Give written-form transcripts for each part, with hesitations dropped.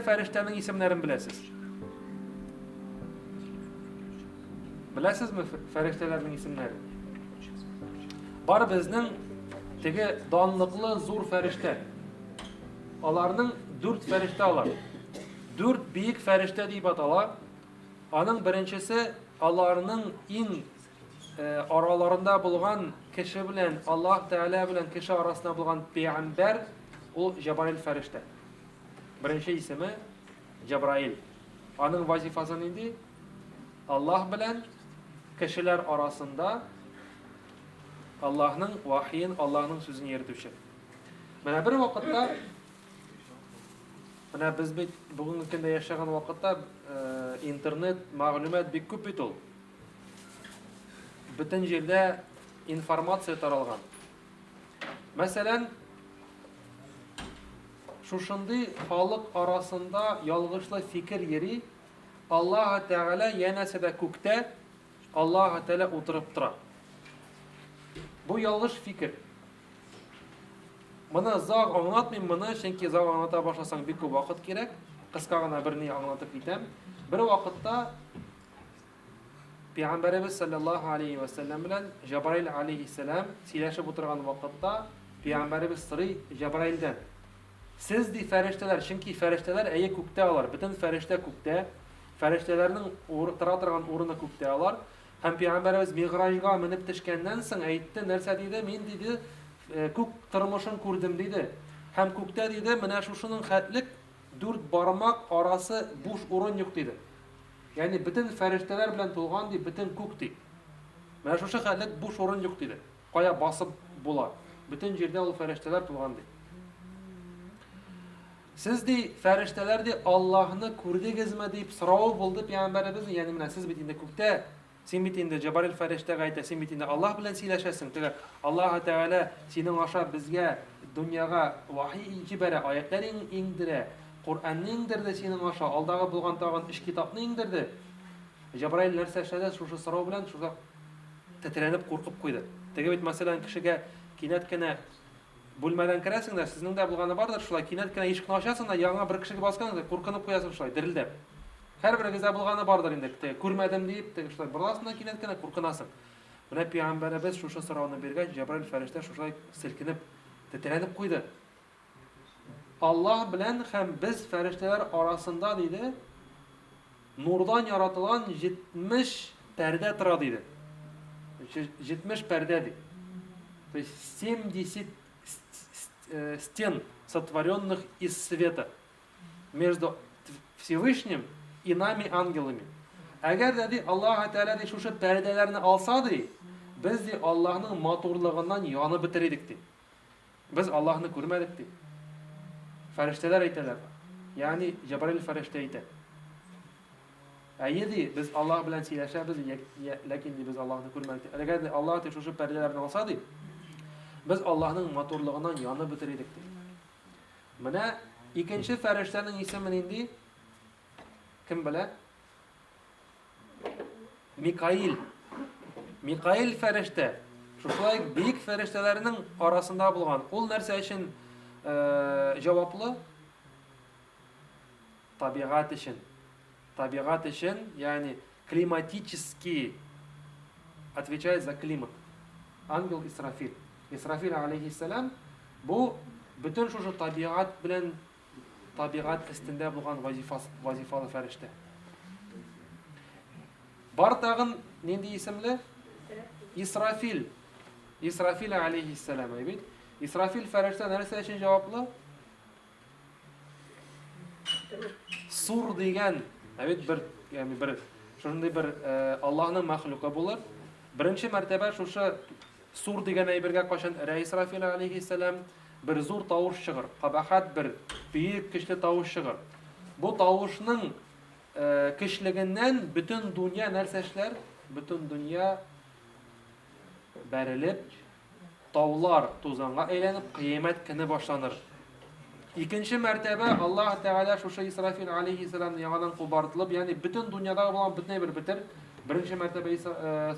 фәрештәнең исемнәрен беләсез? Беләсезме фәрештәләрнең исемнәрен? Бар безнең теге данлыклы зур фәрештә. Аларның 4 фәрештә алар. 4 бийек фәрештә дип атала. Аның беренчесе аларның иң араларында булган кеше белән Аллаһ Тәгалә белән кеше арасында булган пәйгамбәр, ул Җабраил фәрештә. Беренче исеме Җабраил. Аның вазифасы нинди? Аллаһ белән кешеләр арасында Аллаһның вахиен, Аллаһның сүзен йөртүче. Менә бер вакытта, менә без бит бүгенге көндә яшәгән вакытта интернет, мәгълүмат бик күп бит ул. Бөтен җирдә информация таралган. Мәсәлән, шушындый халык арасында ялгышлы фикер йөри, Аллаһ Тәгалә янәсе дә күктә, Аллаһ Тәгалә утырып тора. Бу ялгыш фикер. Моны заг аңлатмыйм моны, чөнки заг аңлата башласаң бик күп вакыт кирәк. Кыска гына берни аңлатып китәм. Бер вакытта Пәйгамбәрбез саллаллаһу алейхи ва саллям белән Җабраил алейхиссалам сөйләшеп утырган вакытта Пәйгамбәрбез сорый Җабраилдән: "Сез ди фәрештәләр, чөнки фәрештәләр әйе күктә алар, бөтен фәрештә күктә, фәрештәләрнең тора торган урыны күктә алар. Һәм Пәйгамбәрбез Мигъраҗга менеп төшкәннән соң әйтте, нәрсә диде? Мин диде, күк тормышын күрдем диде. Һәм күктә диде, менә шушының хәтлек 4 бармак арасы буш урын юк диде. Ягъни бөтен фәрештәләр белән тулган ди, бөтен күк ди. Менә шушы хәтлек буш урын юк диде. Кая басып була? Бөтен җирдә ул фәрештәләр тулган ди. Сез ди фәрештәләр ди Аллаһны күрдегезме дип сорау булды Пәйгамбәрбез, ягъни менә сез бит инде күктә, син бит инде Җабраил фәрештәгә әйтә, син бит инде Аллаһ белән сөйләшәсең. Теге Аллаһ Тәгалә синең аша безгә дөньяга вахи җибәрә, аятлар иңдерә, Куръанны иңдерде синең аша, алдагы булган тагын 3 китапны иңдерде. Җабраил нәрсә эшләде? Шушы сорау белән шуша тетрәнеп куркып куйды. Теге бит мәсәлән кешегә кинәт кенә бүлмәдән керәсең дә, сезнең дә булганы бардыр, шулай кинәт кенә ишекне ачасың да, яңа бер кешегә баскан да, куркынып куясың шулай, дерелдәп. Һәрберегездә булганы бардыр инде, күрмәдем дип, теге шулай барласың да кинәт кенә куркынасың. Менә Пәйгамбәрбез шушы сорауны биргәч, Җабраил фәрештә шулай селкенеп, тетрәнеп куйды. Аллаһ белән һәм без фәрештәләр арасында диде, нурдан яратылган 70 пәрдә тора диде. 70 пәрдә ди. То есть 70 стен, сотворенных из света между Всевышним и нами, ангелами. Әгәр дә ди Аллаһ Тәгалә ди шушы пәрдәләрне алса ди, без ди Аллаһның матурлыгыннан янып бетер идек ди. Без Аллаһны күрмәдек ди. Фәрештәләр әйтәләр. Ягъни Җабраил фәрештә әйтә. Әйе ди, без Аллаһ белән сөйләшәбез, ләкин ди без Аллаһны күрмәдек. Әгәр дә Аллаһ ди шушы пәрдәләрне алса ди, без Аллаһның матурлыгыннан янып бетер идек ди. Менә икенче фәрештәнең исеме нинди? Кем белә? Микаил. Микаил фәрештә. Шулай бик фәрештәләрнең арасында булган. Ул нәрсә өчен җаваплы? Табигать өчен. Табигать өчен, ягъни климатически отвечает за климат. Ангел Исрафил. Исрафил алейхиссалам бу бөтен шушы табигать белән табигать истендә булган вазифалы фәрештә. Бар тагын нинди исемле? Исрафил. Исрафил алейхиссалам бит. Исрафил фәрештә нәрсә өчен җаваплы? Сур дигән, бит бер шундый бер Аллаһның мәхлукы булыр. Беренче мәртәбә шушы сур дигән әйбергә кашан Исрафил алейхиссалам бер зур тавыш чыгыр. Кабахат бер бик көчле тавыш чыгыр. Бу тавышның көчлегеннән бөтен дөнья нәрсә эшләр? Бөтен дөнья бәрелеп, таулар тузанга әйләнеп, кыямәт көне башланыр. Икенче мәртәбә Аллаһ Тәгалә шушы Исрафил алейхиссалам яңадан кубартылып, ягъни бөтен дөньядагы булган бөтен бер бетер. Беренче мәртәбә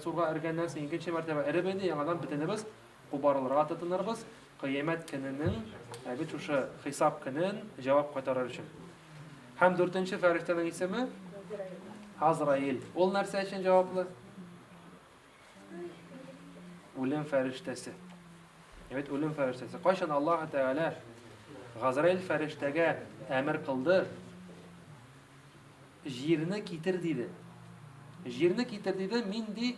сурга эргәннән соң икенче мәртәбә эреп инде, яңадан бөтенебез кубарылырга тотынырбыз. Кыямәт көненең, бит шушы хисап көнен җавап кайтарыр өчен. Hem dörtüncü feriştenin ismi Azrail. Ol nerse için cevaplı? Ölüm feriştesi. Evet, ölüm feriştesi. Kaçan Allah Teala Azrail feriştege emir kıldı. Jirini kitir dedi. Jirini kitir dedi. Mindi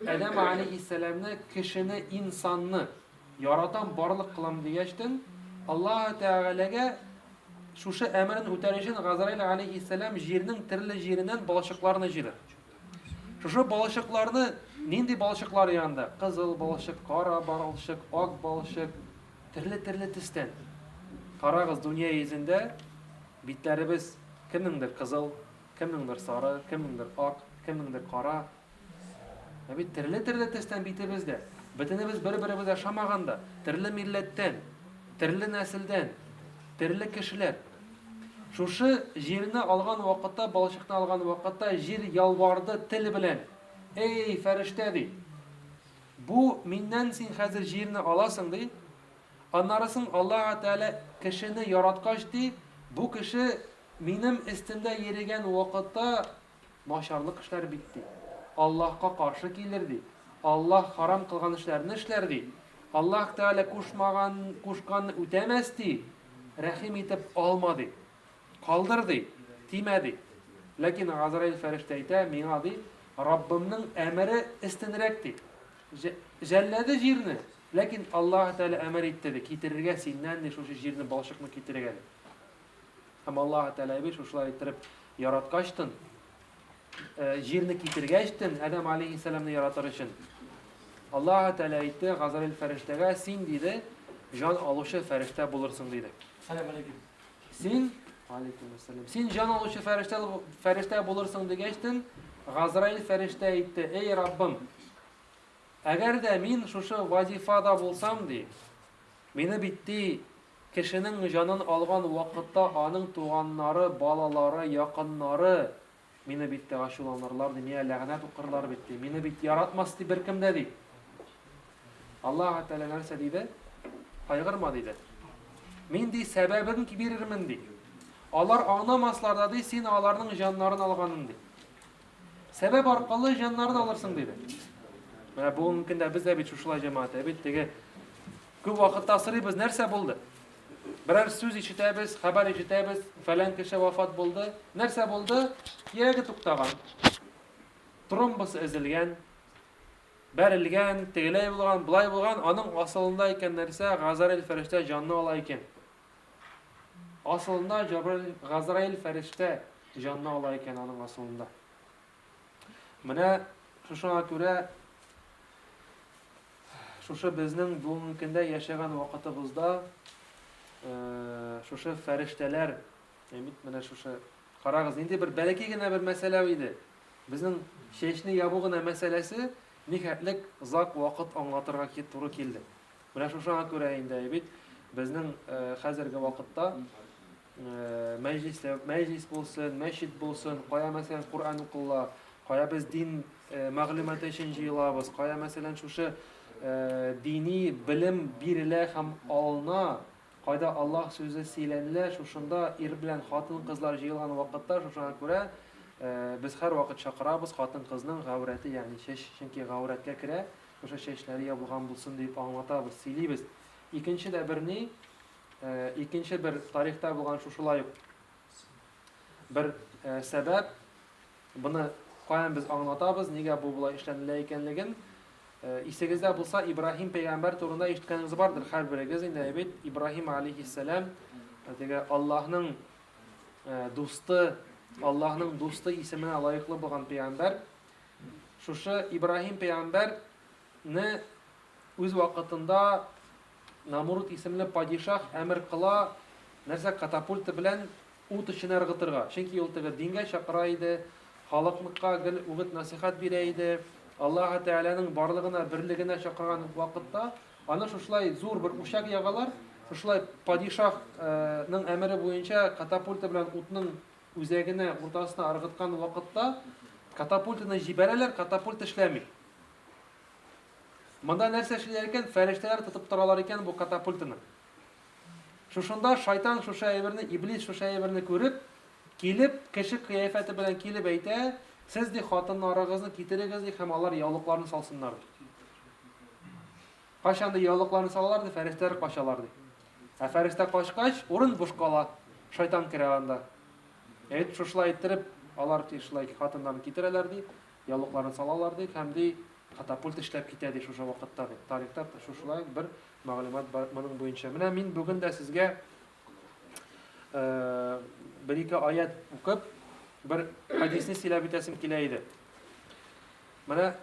Adem Aleyhisselam'ını, kişini, insanını yaratan barlık kılam diyeçtin. Allah Teala'ga şuşu emrin üterişin Azrail Aleyhisselam jirinin tirli jirinden balaşıklarını jirir. Şuşu balaşıklarını nindi balaşıklar yanında? Kızıl balaşık, kara balaşık, ak balaşık, tirli tisten. Karagız dünya yüzünde bitlerimiz kimnindir kızıl, kimnindir sarı, kimnindir ak, kimnindir kara. Abi tirli tisten bitimizde. Bitinimiz bir-birimiz yaşamaganda, tirli milletten, tirli nesilden, tirli kişiler. Şuşu jirini algan vakitte, balaşıkını algan vakitte jir yalvardı til bilen. Ey ferişte di. Bu minden sin hazır jirini alasın di. Anlarısın Allah Teala kişini yaratkaç di. Bu kişi benim üstünde yerigen vakitte maşarlık işler bitti. Allah'a karşı gelirdi. Allah haram kılgan işlerini işlerdi. Allah Teala kuşkanı ütemezdi. Rahim etip almadı. Kaldırdı. Timedi. Lakin Azrail ferişteyte minadi Rabbimnin emri istinrekti. Jelledi jirini. Lakin Allah Teala emir etti. Kitirirge sinden de şu jirini balışıkını kitirirge. Ama Allah Teala bir şuşlar ettirip yaratkaçtın. Jirini kitirgeçtin Adem Aleyhisselam'ını yaratır için. Allah Teala etti Azrail feriştege sin dedi. Can alışı ferişte bulursun dedi. Selamünaleyküm. Sin Aleykümselam. Sen can alışı ferişte bulursun diye geçtin. Azrail ferişte etti. Ey Rabbim, eğer de min şu vazifada bulsam di, meni bitti kişinin canın algan vakitte anın tuğanları, balaları, yakınları meni bitti aşılanırlar di, niye lanet okurlar bitti. Meni bitti yaratmazdı bir kim dedi. Allah Teala nerse dedi? Kaygırma dedi. Min di sebebin ki birirmin di. Alar anlamaslar dedi, sen alarının canlarını alganın di. Sebep arkalı canlarını alırsın dedi. Ve bu mümkün biz de bir çuşula cemaate. Bitti. Köp vakit tasırı biz nerse buldu? Birer söz işitemiz, haber işitemiz, falan kişi vefat buldu. Nerse buldu? Yere tuktağan. Trombus ezilgen, berilgen, teğley bulgan, bulay bulgan, anın asılındayken nerse Azrail ferişte canını alayken. Asılında Azrail ferişte canını alayken anın asılında. Mene şuna göre şuşa bizning bugünkünde yaşayan vakitimizde şuşa ferişteler mene şuşa karagız indi bir belekigine bir mesele idi. Bizning şeşni yabuğuna meselesi nihatlik zak vakit anlatırga to'g'ri keldi. Mene şuşa göre indi bit bizning hozirgi vaqtda meclis bo'lsin, masjid bo'lsin, qoya masalan Qur'on o'qillar, qoya biz din ma'lumoti uchun jiyilamiz, qoya masalan şuşa dini bilim birile ham alına, qayda Allah sözü silenler, şuşunda er bilen xotin qizlar jiyilgan vaqtda şuşuna göre biz har vaqt chaqiramiz xotin qizning g'avrati, ya'ni shesh, chunki g'avratga kira, o'sha sheshlari yopilgan bo'lsin deb anlatamiz, siyliymiz. Ikkinchi bir tarixda bo'lgan şuşulay bir sebep, buni qoyan biz anlatamiz, nega bu bulay işlenilir ekanligin. İstegizde bulsa İbrahim peygamber torunda işitkeniniz vardır her birigiz. Evet, İbrahim aleyhisselam Allah'ın dostu ismine layıklı bulan peygamber. Şuşu İbrahim peygamber ne öz vakitinde Namrut isimli padişah emir kıla nerse katapult bilen ut içine ırgıtırga. Çünkü yoltega dinge şakıraydı, halklıkka gül uğut nasihat bireydi. Allah Teala'nın barlığına, birligine çakıran vakitte ana şuşlay zor bir uşak yağalar, şuşlay padişahның emri boyunca katapulta bilen utның üzerine ortasına argıtkan vakitte katapultını jibereler, katapult işlemi. Manda nerse işlerken ferişteler tutup turalar iken bu katapultını. Şuşunda şeytan şuşa evirini, iblis şuşa evirini görüp Килеп, кеше кыяфәте белән килеп әйтә, сез ди хатыннарыгызны китерегез ди, һәм алар яулыкларны салсыннар. Кайчан да яулыкларны салалар ди, фәрештәләр качалар ди. Ә фәрештә качкач, урын буш кала. Шайтан керә анда. Әйт шушылай иттереп, алар шулай хатыннарны китерәләр ди, яулыкларны салалар ди, һәм ди катапульт эшләп китә ди шушы вакытта ди. Тарихта шушылай бер мәгълүмат бар моның буенча. Менә мин бүген дә сезгә bir-iki ayet укып, bir хадисне сөйләп итәсем килә иде. Менә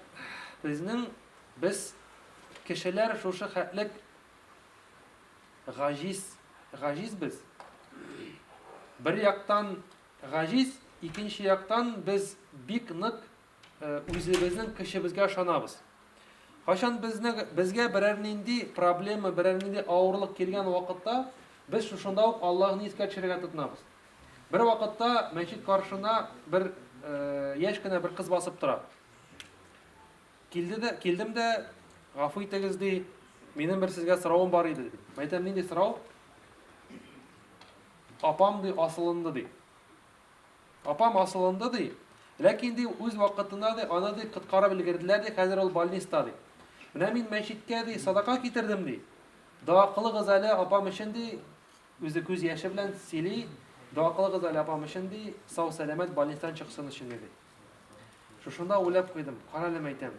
без кешеләр шушы хәтлек гаҗиз без. Бер яктан гаҗиз, икенче яктан без бик нык үзебезнең кешебезгә ышанабыз. Кайчан безгә берәр нинди проблема, берәр нинди авырлык килгән вакытта, biz шушында ук Аллаһны искә төшерергә тотынабыз. Бер вакытта мәчет каршына бер яшь кенә бер кыз басып тора. Килдем дә, гафу итегез ди, минем бер сезгә соравым бар иде ди. Әйтәм, нинди сорау? Апам ди асылынды ди. Апам асылынды ди. Ләкин ди үз вакытында ди, аны ди коткарып өлгерделәр ди, хәзер ул больниста ди. Менә мин мәчеткә ди садака китердем ди. Дуа кылыгыз әле апам өчен ди, үзе күз яше белән сөйли, дуа кылыгыз әле апам өчен ди, сау сәламәт больнистан чыксын өчен ди. Шушында уйлап куйдым, каралым әйтәм.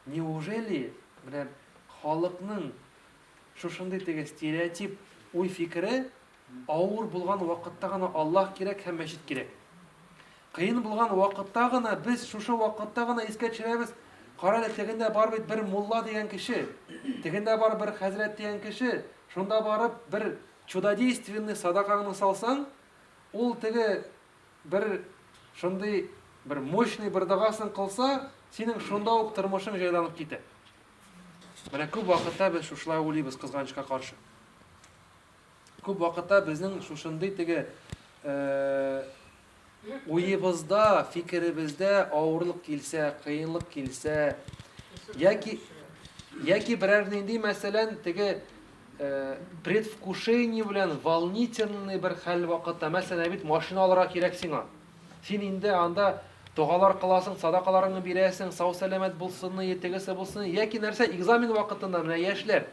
Неужели менә халыкның шушындый теге стереотип уй фикере авыр булган вакытта гына Аллаһ кирәк һәм мәчет кирәк. Кыен булган вакытта гына біз шушы вакытта гына искә төшерәбез. Карале, тегендә бар бит бер мулла дигән кеше, тегендә бар бер хәзрәт дигән кеше, шунда барып бер чудодейственный садакаңны салсаң, ул теге бер шундый бер мощный бер дугасын кылса, синең шунда ук тормышың җайланып китә. Менә күп вакытта без шушылай уйлыйбыз кызганычка каршы. Күп вакытта безнең шушындый теге уйыбызда, фикеребездә авырлык килсә, кыенлык килсә, яки берәр нинди мәсәлән теге предвкушение белән волнительный бер хәл вакытта, мәсәлән, бит машина алырга кирәк сиңа. Син инде анда дугалар кыласың, садакаларыңны бирәсең, сау сәламәт булсынны, тегесе булсын, яки нәрсә экзамен вакытында менә яшьләр.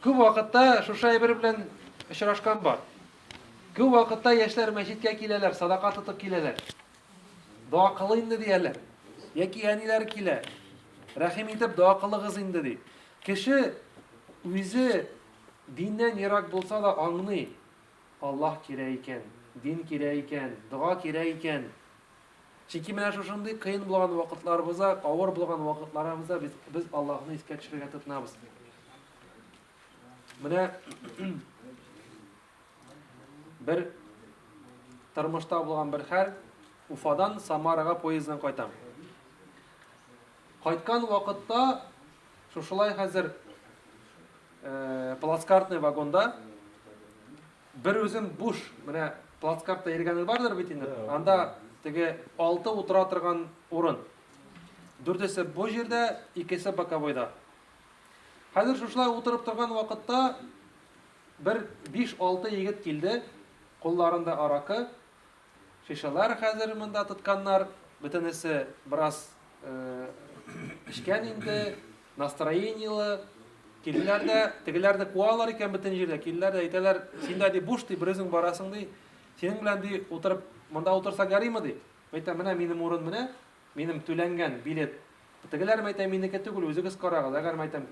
Күп вакытта шушы әйбер белән очрашкан бар. Күп вакытта яшьләр мәчеткә киләләр, садака тотып киләләр. Дуа кыл инде дияләр. Яки әниләр килә. Рәхим итеп дуа кылыгыз инде ди. Кеше үзе диннән ерак булса да аңлый. Аллаһ кирәк икән, дин кирәк икән, дуа кирәк икән. Чөнки менә шушындый кыен булган вакытларыбызда, авыр булган вакытларыбызда без Аллаһны искә төшерергә тотынабыз. Менә bir тормышта булган бер хәл, Уфадан Самарага поезддан кайтам. Кайткан вакытта шушылай хәзер плацкартный вагонда бер үзем буш, менә плацкартта йөргәннәр бардыр бит инде. Анда теге 6 утыра торган урын. 4-се бу җирдә, 2-се боковойда. Хәзер шушылай утырып торган вакытта бер 5-6 егет килде. Кулларында аракы, шишалар хәзер монда тотканнар, бөтенесе бераз эшкән инде, настроениелы, килделәр дә, тегеләр дә куалар икән бөтен җирдә, килделәр дә әйтәләр, син дә ди буш ди, березең барасың ди, синең белән ди утырып, монда утырса ярыймы ди. Әйтәм, менә минем урын менә, минем түләнгән билет. Тегеләр әйтә, минеке түгел, үзегез карагыз. Әгәр әйтәм,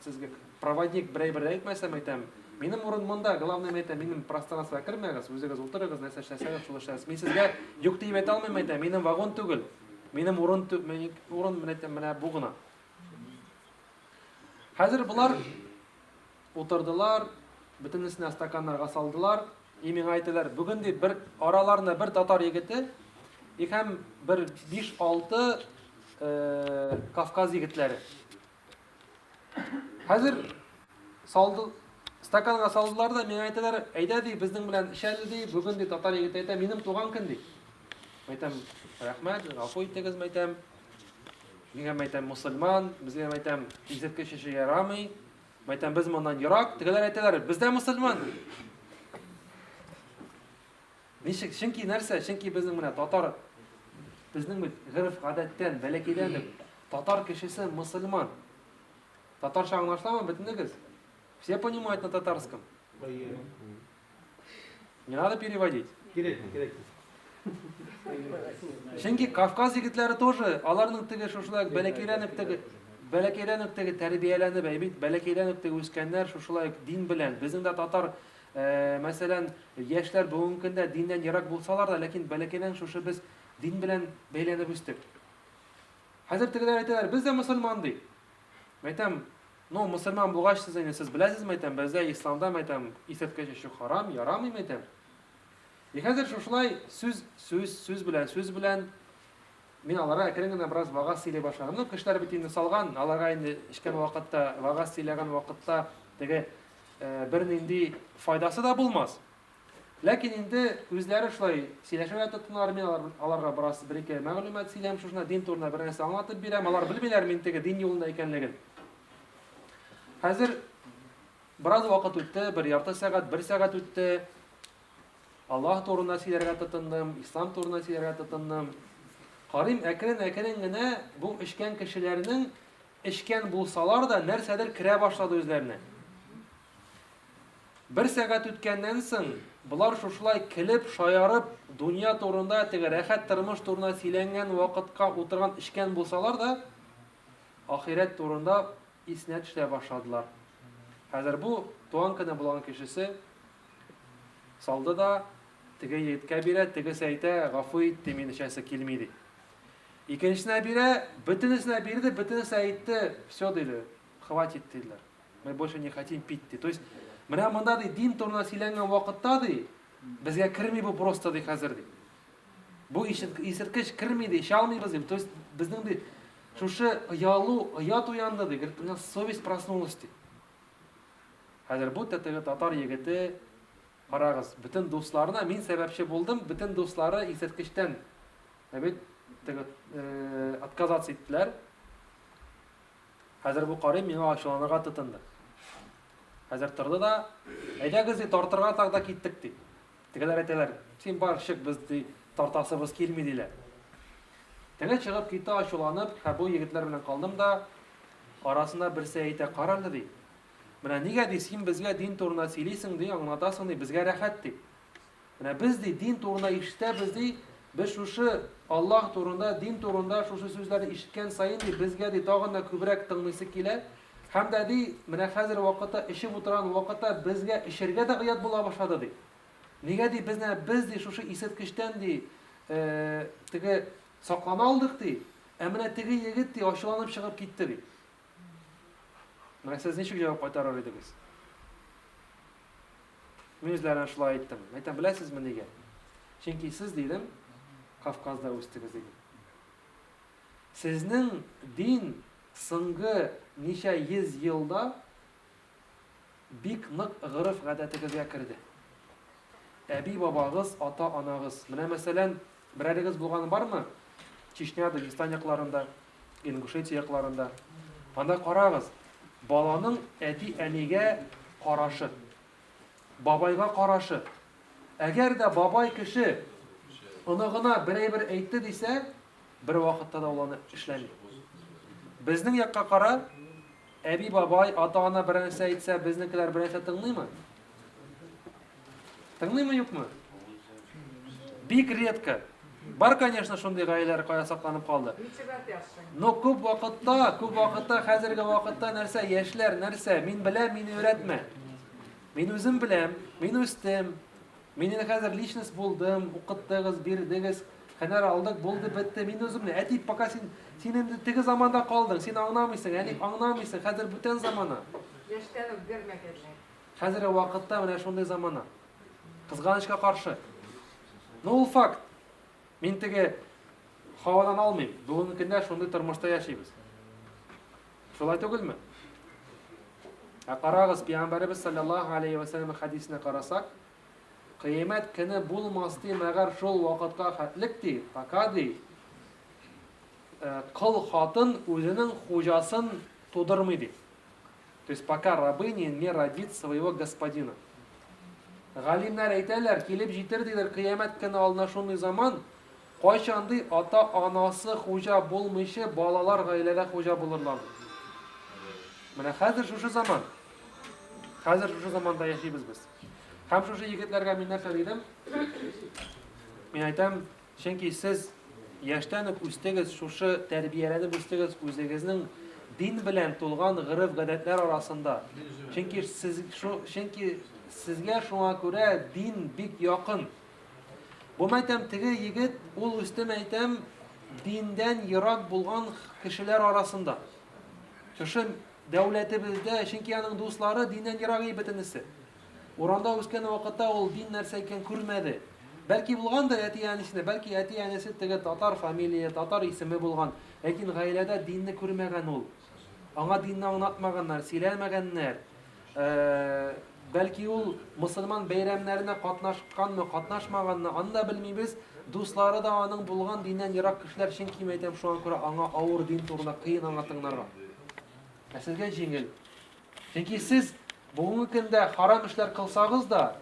сезгә проводник берәй әйтмәсәм, әйтәм, минем урын монда, главное әйтәм, минем пространствога кирмәгез, үзегез утырыгыз, нәрсә эшләсәгез, шул эшләсәгез. Мин сезгә юк дип әйтә алмыйм, әйтәм, минем вагон түгел. Минем урын менә бу гына. Хәзер булар утырдылар, бөтенесенә стаканнарга салдылар, и миңа әйтәләр, бүген ди бер араларында бер татар егете, һәм бер 5-6 Кавказ егетләре. Хәзер салды, стаканга салдылар да, миңа әйтәләр, әйдә ди, безнең белән эшәле ди, бүген ди татар егете әйтә, минем туган көн ди. Әйтәм, рәхмәт, гафу итегез, әйтәм. Миңа әйтәм, мусульман, безгә әйтәм, изеткә шеше ярамый. Әйтәм, без моннан ерак, тегеләр әйтәләр, бездә мусульман. Ничек? Чөнки нәрсә? Чөнки безнең менә татар, безнең бит гырф гадәттән, бәләкәйдән үк татар кешесе мөселман. Татарча аңлашламы бөтенегез? Все понимают на татарском. Не надо переводить. Кирәк. Чөнки Кавказ егетләре тоже, аларның теге шушылай бәләкәйдән үк теге тәрбияләнеп, әйбит, бәләкәйдән үк теге үскәннәр шушылай дин белән. Безнең дә татар, мәсәлән, яшьләр бүгенге көндә диндән ерак булсалар да, ләкин бәләкәйдән шушы без дин белән бәйләнеп үстек. Хәзер тегеләр әйтәләр, без дә мөселман ди. Әйтәм, ну, мөселман булгач сез беләсезме, әйтәм, бездә исламда әйтәм, исерткеч эше харам, ярамый әйтәм. Хәзер шушылай сүз белән мин аларга әкрен генә бераз вагаз сөйләй башладым. Ну, кешеләр бит инде салган, аларга инде эчкән вакытта, вагаз сөйләгән вакытта теге бер нинди файдасы да булмас. Ләкин инде үзләре шулай сөйләшергә тотыналар, мин аларга бераз бер-ике мәгълүмат сөйләм, шушына дин турында бер нәрсә аңлатып бирәм. Алар белмиләр мин теге дин юлында икәнлеген. Хәзер бераз вакыт үтте, бер ярты сәгать, бер сәгать үтте. Аллаһ турында сөйләргә тотындым, ислам турында сөйләргә тотындым. Карыйм, әкрен генә бу эчкән кешеләрнең эчкән булсалар да нәрсәдер керә башлады үзләренә. Бер сәгать үткәннән соң булар шушылай килеп, шаярып, дөнья турында, теге рәхәт тормыш турында сөйләнгән вакытка утырган эчкән булсалар да, ахирет турында исенә төшә башладылар. Хәзер бу туган көне булган кешесе салды да теге егеткә бирә, тегесе әйтә, гафу итте, мин эчәсе килми ди. Икенчесенә бирә, бөтенесенә бирде, бөтенесе әйтте, все диде, хватит диделәр. Мы больше не хотим пить ди. То есть менә монда ди дин турында сөйләнгән вакытта ди, безгә керми бу просто ди хәзер ди. Бу исерткеч керми ди, чалмыйбыз ди. То есть безнең ди шушы оят уянды ди, у нас совесть проснулась ди. Хәзер бу теге татар егете, карагыз, бүтән дусларына мин сәбәпче булдым, бүтән дуслары исерткечтән бит теге отказаться иттеләр. Хәзер бу карый миңа ачуланырга тотынды. Хәзер торды да, әйдәгез ди тартырга тагда киттек ди. Тегеләр әйтәләр, син бар чык, без ди тартасыбыз килми диләр. Теге чыгып китте ачуланып, бу егетләр белән калдым да, арасында берсе әйтә, каралды ди. Менә нигә ди син безгә дин турында сөйлисең ди, аңлатасың ди, безгә рәхәт ди. Менә без ди дин турында ишетәбез ди, без шушы Аллаһ турында, дин турында шушы сүзләрне ишеткән сайын ди, безгә ди тагын да күбрәк тыңлыйсы килә. Һәм дә ди, менә хәзер вакытта ишеп утырган вакытта безгә ишергә дә гыят була башлады ди. Нигә ди без ди шушы исерткечтән ди теге саклана алдык ди. Ә менә теге егет ди ачуланып чыгып китте ди. Менә сез ничек җавап кайтарыр идегез? Мин үзләренә шулай әйттем. Әйтәм, беләсезме нигә? Чөнки сез дидем, Кавказда үстегез дидем. Сезнең дин соңгы ничә йөз елда бик нык гырыф гадәтегезгә керде. Әби бабагыз, ата-анагыз. Менә мәсәлән, берәрегез булган бармы? Чечня, Дагестан якларында, Ингушетия якларында. Анда карагыз, баланың әти-әнигә карашы, бабайга карашы. Әгәр дә бабай кеше оныгына берәй-бер әйтте дисә, бер вакытта да ул аны эшләми. Безнең якка кара, әби бабай, ата-ана бер нәрсә әйтсә, безнекеләр бер нәрсә тыңлыймы? Тыңлыймы, юкмы? Бик редко. Бар, конечно, шундый гаиләләр кая сакланып калды. Но күп вакытта, хәзерге вакытта нәрсә яшьләр, нәрсә? Мин беләм, мине өйрәтмә. Мин үзем беләм, мин үстем. Мин хәзер личность булдым, укыттыгыз, бирдегез, һөнәр алдык, булды, бетте. Мин үзем әти, пока син инде теге заманда калдың, син аңламыйсың, әни аңламыйсың, хәзер бүтән замана. Яшьтән үк бирмәгәннәр. Хәзерге вакытта менә шундый замана. Кызганычка каршы. Ну, ул факт. Мин теге хавадан алмыйм. Бүгенге көндә шундый тормышта яшибез. Шулай түгелме? Карагыз, Пәйгамбәрбез саллаллаһу алейхи ва саллям хадисенә карасак, кыямәт көне булмас ди, мәгәр шул вакытка хәтлек ди, пока ди, кыл хатын үзенең хуҗасын тудырмый ди. То есть пока рабыня не родит своего господина. Галимнәр әйтәләр, килеп җитер диләр кыямәт көне алдына шундый заман, кайчандый ата-анасы хуҗа булмыйча балалар гаиләдә хуҗа булырлар. Менә хәзер шушы заман. Хәзер шушы заманда яшибез без. Һәм шушы егетләргә мин нәрсә дидем? Мин әйтәм, чөнки сез яшьтән үк үстегез, шушы тәрбияләнеп үстегез үзегезнең дин белән тулган гырыф-гадәтләр арасында. Чөнки сезгә шуңа күрә дин бик якын. Бу мәйтәм теге егет, ул үстем әйтәм, диндән ерак булган кешеләр арасында. Шушы дәүләтебездә, чөнки аның дуслары диндән ерак бөтенесе. Уранда үскән вакытта ул дин нәрсә икән күрмәде. Бәлки булгандыр әти-әнисенә, бәлки әти-әнисе теге татар фамилия, татар исеме булган, ләкин гаиләдә динне күрмәгән ул. Аңа динне аңлатмаганнар, сөйләмәгәннәр. Бәлки ул мусульман бәйрәмнәренә катнашканмы, катнашмаганмы, аны да белмибез. Дуслары да аның булган диннән ерак кешеләр, чөнки мәйтәм шуңа күрә аңа авыр дин турында кыен аңлатыңнарга. Сезгә җиңел. Чөнки сез бүгенге көндә харам эшләр кылсагыз да,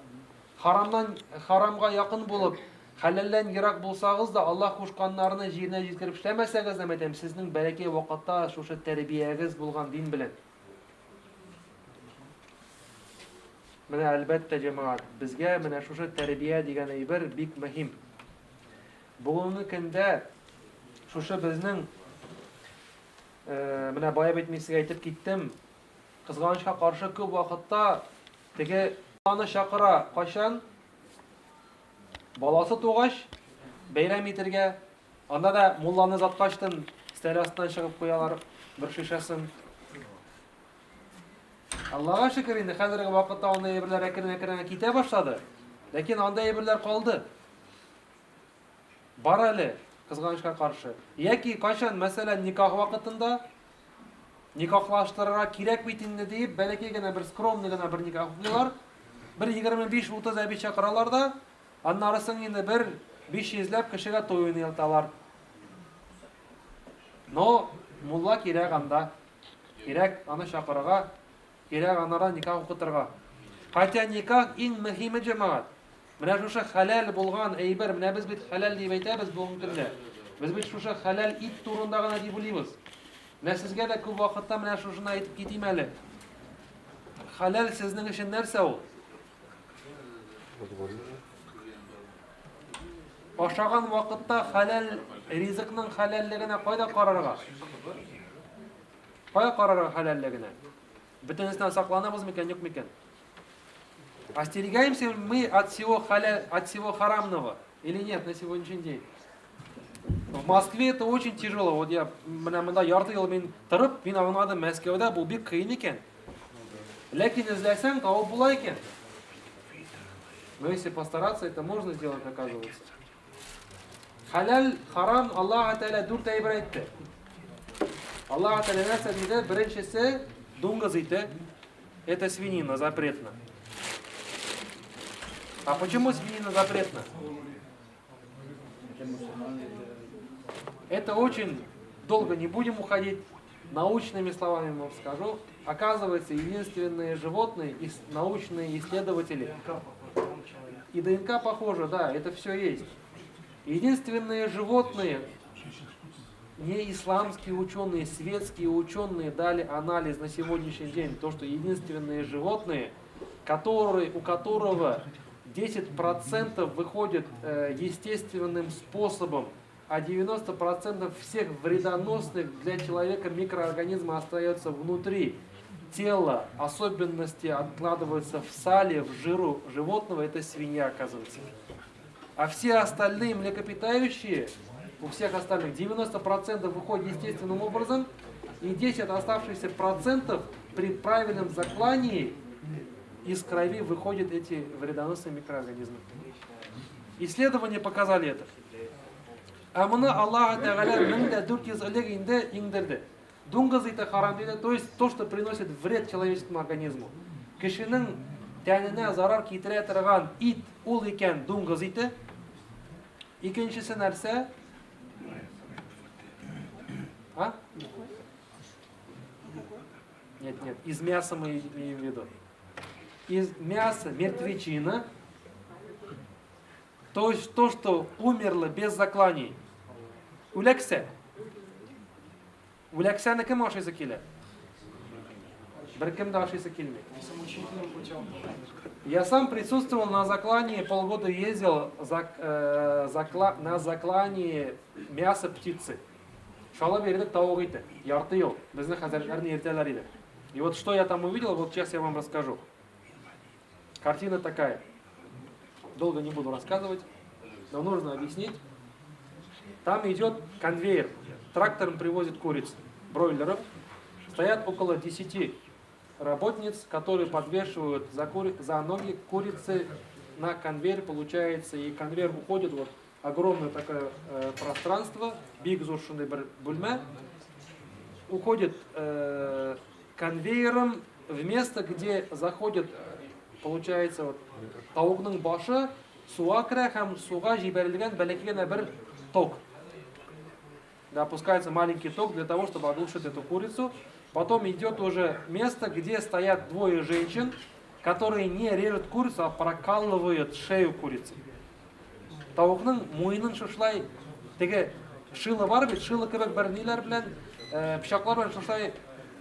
харамга якын булып, хәләлдән ерак булсагыз да, Аллаһ кушканнарны җиренә җиткереп эшләмәсәгез дә, мәйтәм, сезнең бәләкәй вакытта шушы тәрбиягез булган дин белән. Менә әлбәттә җәмәгать, безгә менә шушы тәрбия дигән әйбер бик мөһим. Бүгенге көндә шушы безнең менә бая бит мин сезгә әйтеп киттем, кызганычка каршы күп вакытта теге аны чакыра, кайчан баласы тугач бәйрәм итәргә, анда да мулланы заткачтын стәл астынан чыгып куялар бер шишәсен. Аллаһка шөкер, инде хәзерге вакытта анда әйберләр әкрен-әкрен китә башлады. Ләкин анда әйберләр калды. Бар әле кызганычка каршы. Яки кайчан, мәсәлән, никах вакытында никахлаштырырга кирәк бит инде дип, бәләкәй генә бер скромный гына бер никах укыйлар. Бер 25-30 әби чакыралар да, аннарысын инде бер 500ләп кешегә туй уйнаталар. Но мулла кирәк анда. Кирәк аны чакырырга, кирәк аннара никах укытырга. Хәтта никах иң мөһиме җәмәгать. Менә шушы хәләл булган әйбер, менә без бит хәләл дип әйтәбез бүгенге көндә. Без бит шушы хәләл ит турында гына дип уйлыйбыз. Менә сезгә дә күп вакытта менә шушыны әйтеп китим әле. Хәләл сезнең өчен нәрсә ул? Ашаган вакытта хәләл ризыкның хәләллегенә кайда карарга? Кая карарга хәләллегенә? Бөтенесенә сакланабыз микән, юк микән? Остерегаемся мы от всего халя, от всего харамного или нет на сегодняшний день? В Москве это очень тяжело. Вот я мында ярты ел мин торып, мин аңладым, Мәскәүдә бу бик кыен икән. Ләкин эзләсәң, табып була икән. Но если постараться, это можно сделать, оказывается. Халал, харам, Аллаһ Тәгалә дүрт әйбер әйтте. Аллаһ Тәгалә нәрсә диде? Беренчесе дуңгыз ите. Это свинина, запретно. А почему свинина запретна? Это очень долго, не будем уходить. Научными словами вам скажу. Оказывается, единственные животные, научные исследователи, и ДНК похоже, да, это все есть. Единственные животные, не исламские ученые, светские ученые дали анализ на сегодняшний день, то, что единственные животные, у которого 10% выходит естественным способом, а 90% всех вредоносных для человека микроорганизмов остается внутри тела, особенности откладываются в сале, в жиру животного, это свинья, оказывается. А все остальные млекопитающие, у всех остальных 90% выходит естественным образом, и 10 оставшихся процентов при правильном заклании из крови выходят эти вредоносные микроорганизмы. Исследования показали это. А мына Аллаһ Тәгалә 1400 инде иңдерде. Дуңгыз ите харам диде, то есть то, что приносит вред человеческому организму. Кешенең тәненә зарар китерә торган ит ул икән дуңгыз ите. Икенчесе нәрсә? А? Нет, из мяса мы имеем в виду. Из мяса мертвечина, То есть то, что умерло без закланий. Улексе. Улексяны кем ашысы келе? Бір кім де ашысы келмейді. Самоучительным путем. Я сам присутствовал на заклании, полгода ездил на заклании мяса птицы. Шала бердік тауық еді, ярты ел. Біздің хазірлердің ертелер еді. И вот что я там увидел, вот сейчас я вам расскажу. Картина такая. Долго не буду рассказывать, но нужно объяснить. Там идет конвейер. Трактором привозят куриц, бройлеров. Стоят около 10 работниц, которые подвешивают за ноги курицы на конвейер, получается, и конвейер уходит вот огромное такое пространство, биг зуршунный бульме, уходит конвейером в место, где заходит, получается, вот тауықтың башы суға кірә һәм суға жіберілген бәләкегенә бір ток. Да, опускается маленький ток для того, чтобы оглушить эту курицу. Потом идет уже место, где стоят двое женщин, которые не режут курицу, а прокалывают шею курицы. Тауықтың мойнын шышлай, теге шилы бар бит, шилы кебек бір нелер белән, пычаклар белән шышлай,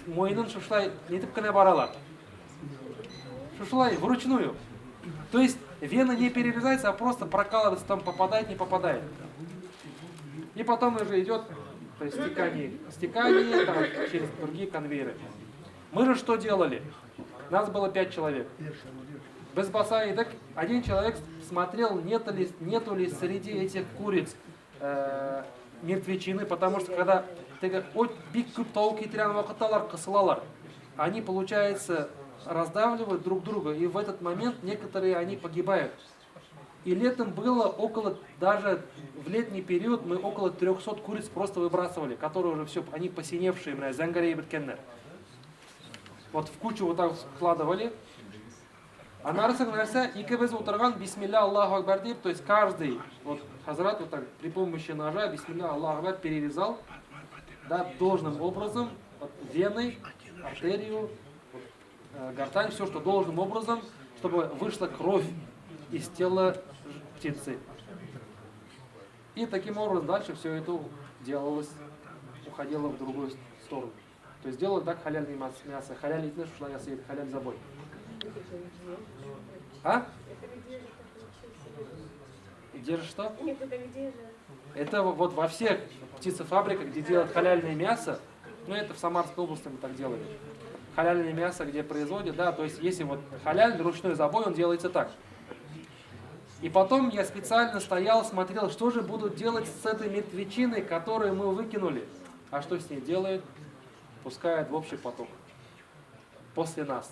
мойнын шышлай, нетіп кенә баралар. Шышлай вручную. То есть вена не перерезается, а просто прокалывается, там попадает, не попадает. И потом уже идет, то есть стекание там, через другие конвейеры. Мы же что делали? Нас было 5 человек. Без баса и так один человек смотрел, нету ли среди этих куриц мертвечины, потому что когда бик күп тауық кетірген вақытталар, қысылалар, они, получается, раздавливают друг друга, и в этот момент некоторые они погибают. И летом было около, даже в летний период мы около 300 куриц просто выбрасывали, которые уже все, они посиневшие, зәңгәрәй біткеннер. Вот в кучу вот так складывали. А нарысың нәрсе, икебез отырған, бисмилля, Аллаху акбар deyip, то есть каждый, вот хазрат вот так при помощи ножа, бисмилля, Аллаху акбар перерезал, да, должным образом, вот, вены, артерию, вот, гортань, все, что должным образом, чтобы вышла кровь из тела птицы. И таким образом дальше все это делалось, уходило в другую сторону. То есть делали так халяльное мясо, халяль итне шушла яса, халяль забой. А? Где же что? Нет, это где же? Это вот во всех птицефабриках, где делают халяльное мясо, ну это в Самарской области мы так делали. Халяльное мясо, где производят, да, то есть если вот халяль, ручной забой, он делается так. И потом я специально стоял, смотрел, что же будут делать с этой мертвечиной, которую мы выкинули. А что с ней делают? Пускают в общий поток. После нас.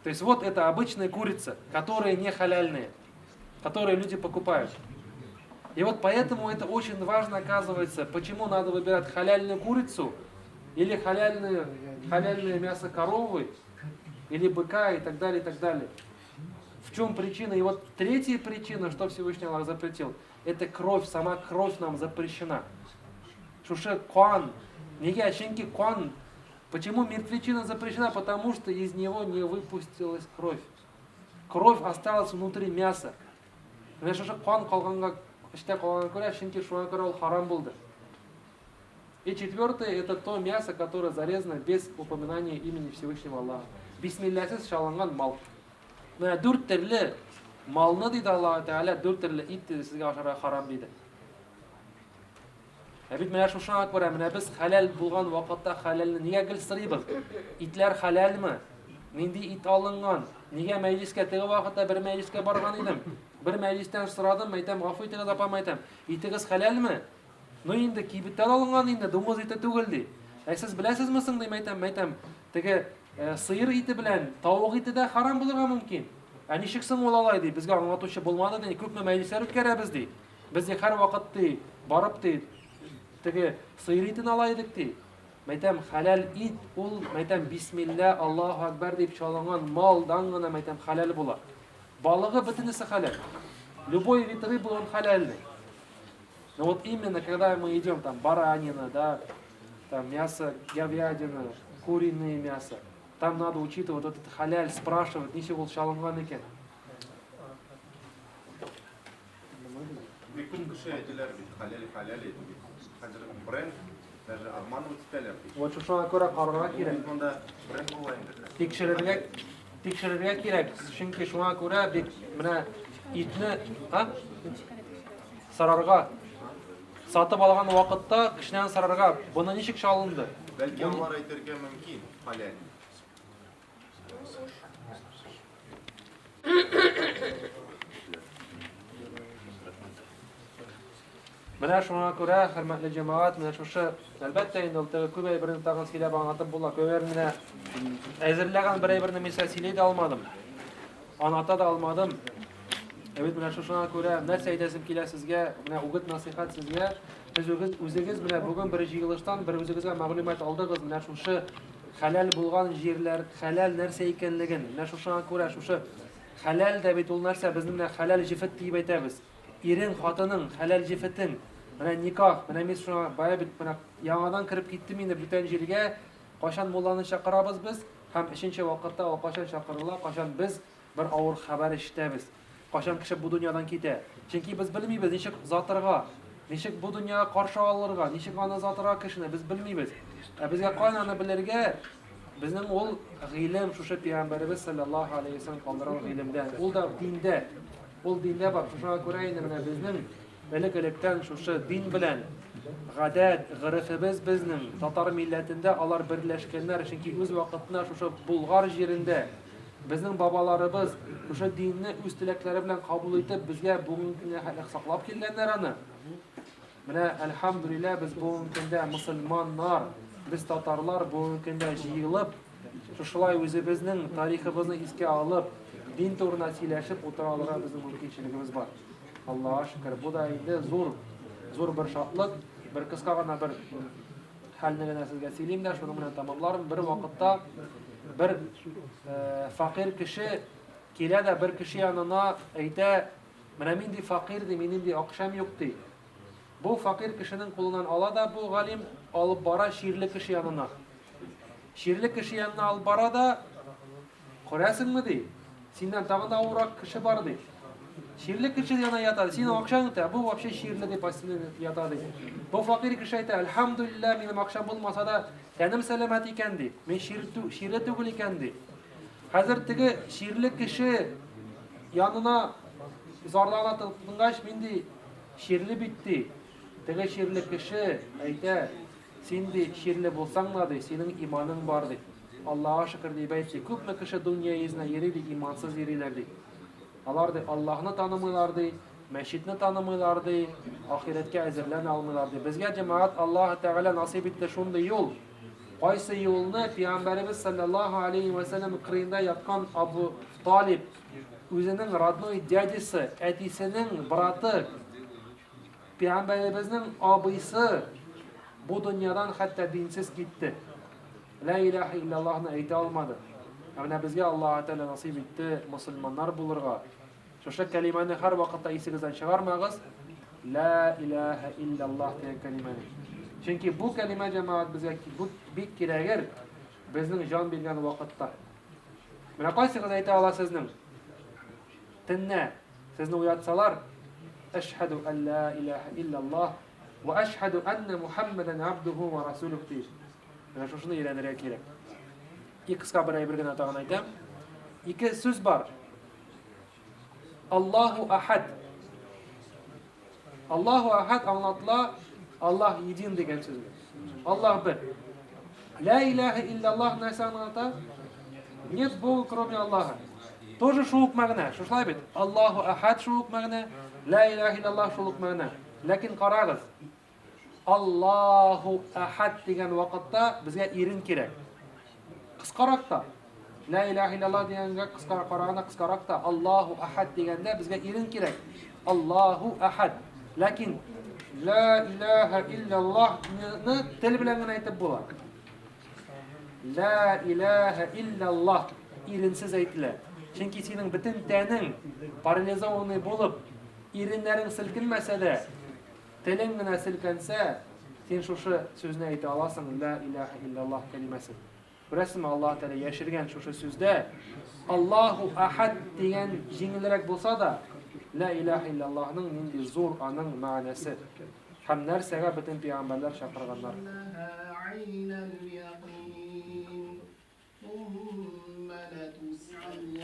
То есть вот это обычная курица, которые не халяльные, которые люди покупают. И вот поэтому это очень важно оказывается, почему надо выбирать халяльную курицу или халяльное мясо коровы, или быка и так далее, и так далее. В чем причина? И вот третья причина, что Всевышний Аллах запретил, это кровь, сама кровь нам запрещена. Шуше куан, неге ашенки куан. Почему мертвечина запрещена? Потому что из него не выпустилась кровь. Кровь осталась внутри мяса. Шуше куан калганга, іште калганга көре, ашенки шуан көре ол харам болды. И четвертое, это то мясо, которое зарезано без упоминания имени Всевышнего Аллаха. Бисмиллясыз шаланган мал. Мына 4 түрлі малны дейді Аллаху Тәала, 4 түрлі ит дейді сізге ашарға харам дейді. Бит менә шушаңа күрә, менә без халал булган вакытта халалны нигә гел сырыйбыз? Итләр халалмы? Нинди ит алынган? Нигә мәҗлескә теге вакытта бер мәҗлескә барган идем. Бер мәҗлестән сорадым, әйтәм, гафу итегез апам, әйтәм, итегез халалмы? Ну инде кибеттән алынган инде, дуңгыз ите түгел ди. Сез беләсезме соң дим, әйтәм, теге сыер ите белән тавык ите дә харам булырга мөмкин. Ничек соң ул алай ди? Безгә аңлатучы булмады ди, күпме мәҗлесләр үткәрәбез ди. Без ди һәр вакыт ди, барып ди, теге сыер итен алайдык ди. Мәйтәм, халал ит, ул мәйтәм бисмилля, Аллаху акбар дип чалынган малдан гына мәйтәм халал була. Балыгы бөтенесе халал. Любой вид рыбы он халальный. Но вот именно когда мы идем там баранина, да, там мясо говядина, куриное мясо, там надо учитывать вот этот халяль, спрашивать, ничего шаланган екен. Çok kişi aydılar bit, halal edi bit. Hazır brand, даже обман өтсәләр бит. Вот шуңа күрә карарга кирәк. Монда бренд булайын. Тикшерергә кирәк. Чөнки шуңа күрә бик менә итне, сарарга сатып алган вакытта кешенән сарарга буны ничек шалынды? Бәлки алар әйтергә мөмкин, халал. Менә шуңа күрә, хөрмәтле җәмәгать, менә шушы әлбәттә инде ул күп әйберне тагын сөйләп аңлатып була. Күбәр менә әзерләгән бер әйберне мисал сөйли дә алмадым. Аната да алмадым. Бит менә шуңа күрә нәрсә әйтәсем килә сезгә, менә үгет насихат сезгә. Сез үзегез менә бүген бер җыелыштан бер үзегезгә мәгълүмат алдыгыз. Менә шушы халал булган җирләр, халал нәрсә икәнлеген, менә шуңа күрә шушы халал да бит ул нәрсә безнең менә халал җифет дип әйтәбез. Ирен хатының халал җифетен менә никах, менә мин шуңа бая бит менә яңадан кирип киттем инде бүтән җиргә. Кашан мулланы чакырабыз без һәм өченче вакытта ул кашан чакырыла, кашан без бер авыр хәбәр ишетәбез. Кашан кеше бу дөньядан китә. Чөнки без белмибез ничек затырга, ничек бу дөньяга каршы алырга, ничек аны затырга кешене без белмибез. Безгә кайны аны белергә безнең ул гыйлем шушы пәйгамбәрбез саллаллаһу алейхи ва саллям калдырган гыйлемдән. Ул да диндә. Ул диндә бар. Шуңа күрә инде менә безнең элек-электән шушы дин белән гадәт, гырыфыбыз безнең татар милләтендә алар берләшкәннәр, чөнки үз вакытында шушы Булгар җирендә безнең бабаларыбыз шушы динне үз теләкләре белән кабул итеп безгә бүгенге көнгә хәле саклап килгәннәр аны. Менә әлхәмдүлилләh без бүгенге көндә мусламаннар, без татарлар бүгенге көндә җыелып, шушылай үзебезнең тарихыбызны искә алып, дин турында сөйләшеп утыраларга безнең мөмкинчелегебез бар. Аллаһка шөкер. Бу да инде зур бер шатлык, бер кыска гына бер хәлне генә сезгә сөйлим дә, шуны белән тәмамларым. Бер вакытта бер фақир кеше килә дә бер кеше янына әйтә, менә мин ди фақир ди, минем ди акчам юк ди. Бу фақир кешенең кулыннан ала да бу галим алып бара ширле кеше янына. Ширле кеше янына алып бара да, күрәсеңме ди? Синнән тагын да авыррак кеше бар ди. Ширле кеше янына ята, синең акчаң итә, бу вообще ширле дип астына ята ди. Бу фақир кеше әйтә, әлхәмдүлилләh, минем акчам булмаса да тәнем сәламәт икән ди. Мин ширле түгел икән ди. Хәзер теге ширле кеше янына зарлана тотынгач, мин ди ширле бит ди. Теге ширле кеше әйтә, син ди ширле булсаң да ди, синең иманың бар ди. Аллаһка шөкер дип әйтә. Күпме кеше дөнья йөзенә йөри ди, имансыз йөриләр ди. Алар ди Аллаһны танымыйлар ди, мәчетне танымыйлар ди, ахирәткә әзерләнә алмыйлар ди. Безгә җәмәгать Аллаһ Тәгалә насыйп итте шундый юл. Кайсы юлны Пәйгамбәрбез саллаллаһу алейхи ва саллям кырында яткан Абу Талиб үзенең родной дядясы, әтисенең браты, Пәйгамбәрбезнең абыйсы бу дөньядан хәтта динсез китте. Ла илаһа иллаллаһны әйтә алмады. Менә безгә Аллаһ Тәгалә насыйп итте мусламаннар булырга. Шушы кәлимәне һәр вакытта исегездән чыгармагыз. Ла илаһа иллаллаһ дигән кәлимәне. Чөнки бу кәлимә җәмәгать безгә бик кирәгер безнең җан биргән вакытта. Менә кайсыгыз әйтә аласызның? Төнне сезне уятсалар, ашһаду ан ла илаһа иллаллаһ ва ашһаду анна Мухаммадан абдуху ва расулуһ ди. Менә шушыны өйрәнергә кирәк. Ике кыска бер әйбер генә тагын әйтәм. Ике сүз бар. Аллаһу ахад. Аллаһу ахад аңлатыла Аллаһ един дигән сүз. Аллаһ бер. Ла илаһа иллаллаһ нәрсә аңлата? Нет Бога кроме Аллаһа. Тоже шул ук мәгънә. Шулай бит. Аллаһу ахад шул ук мәгънә, ла илаһа иллаллаһ шул ук мәгънә. Ләкин карагыз. Аллаһу ахад дигән вакытта безгә ирен кирәк. Кыскарак та. Ла илаһа иллаллаһ дигәнгә кыскарак караганда кыскарак та. Аллаһу ахад дигәндә безгә ирен кирәк. Аллаһу ахад. Ләкин ла илаһа иллаллаһны тел белән генә әйтеп була. Ла илаһа иллаллаһ иренсез әйтелә. Чөнки синең бөтен тәнең парализованный булып, иреннәрең селкенмәсә дә, телең генә селкәнсә, син шушы сүзне әйтә аласың, ла илаһа иллаллаһ кәлимәсен. Күрәсеңме, Аллаһ Тәгалә яшергән шушы сүздә Аллаһу ахад дигән җиңелрәк булса да, La ilahe illallah'ның нинди зур аның мәгънәсе. Һәм нәрсәгә бөтен пәйгамбәрләр чакырганнар. عين اليقين ثم لتسألن